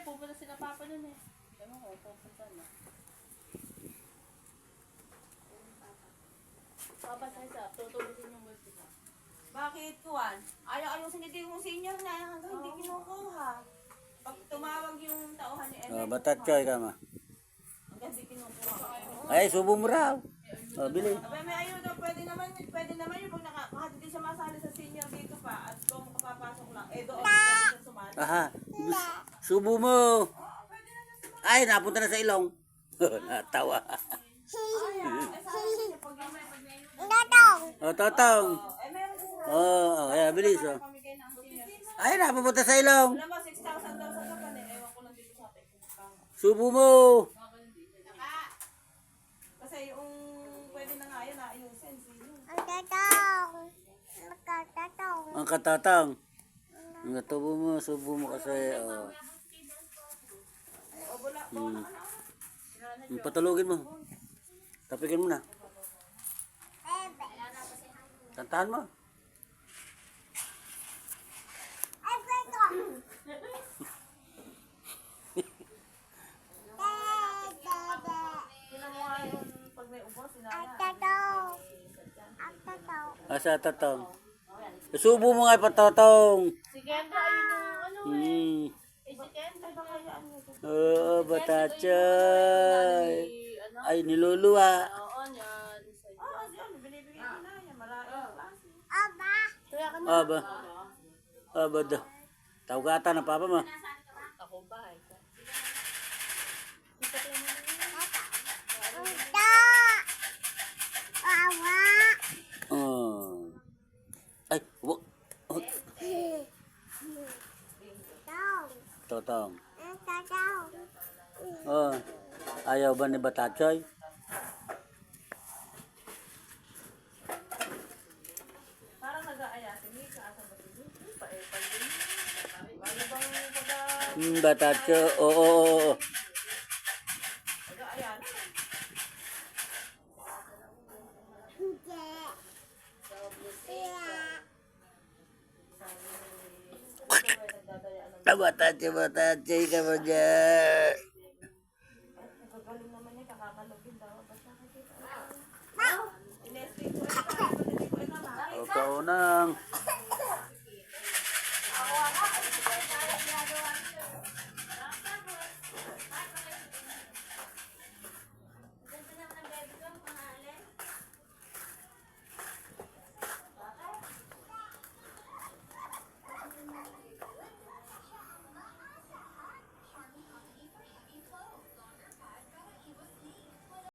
pupunta sila papa nun eh. Ewan ko, pupunta na. Papa sa tutulisin yung multi ka. Bakit, Kuan? Ayaw sinili yung senior na hanggang hindi kinukuha. Pag tumawag yung tauhan ni Ellen, Batat ka, kama. hanggang hindi kinukuha. Ay, subo mo raw. Bili. Abay, may ayuda, pwede naman yun pag kahit hindi siya masali sa senior dito pa at kung makapapasok lang, doon pwede siya sumali. Aha. Subo mo. Ay, napunta na sa ilong. Natawa. Oh, totong. Meron siya. Ay, bilis. Oh. Pamigay ng senior. Ay, napupunta sa ilong. Alam mo, 6,000 daw sa laban ewan ko lang dito sa atin. Subo mo. Kasi yung pwede na nga yan, ayusin. Ang katatang. Ang tubo mo, subo mo kasi. Patulugin mo. Tapikin mo na. Tantahan mo. Tinan mo nga yung pag may ubos, sinala. Asa tatong. Subo mo nga patotong. Si Kendra, ayun yung ano Hmm. si Kendra ba kaya ano? Oo, batachay. Ay, niluluwa. Oo, yan. Yan, binibigay ko na yan. Maraming klase. Kaya ka na. Aba. Aba daw. Tawagata ng papa mo. Ako ba? Oh. Ay, wag. Totong. Oh. Ayaw ba ni Batachay? Parang nag-aayasin. Hindi ka asa ba ito? Pa-epal din. Ano bang pag Batachay. Oo. nag-aayasin? Batachay ka mo dyan. Nagagaling naman niya, kakakalogin daw. Ba't nakikita? Inesting ko ito. Ikaw nang.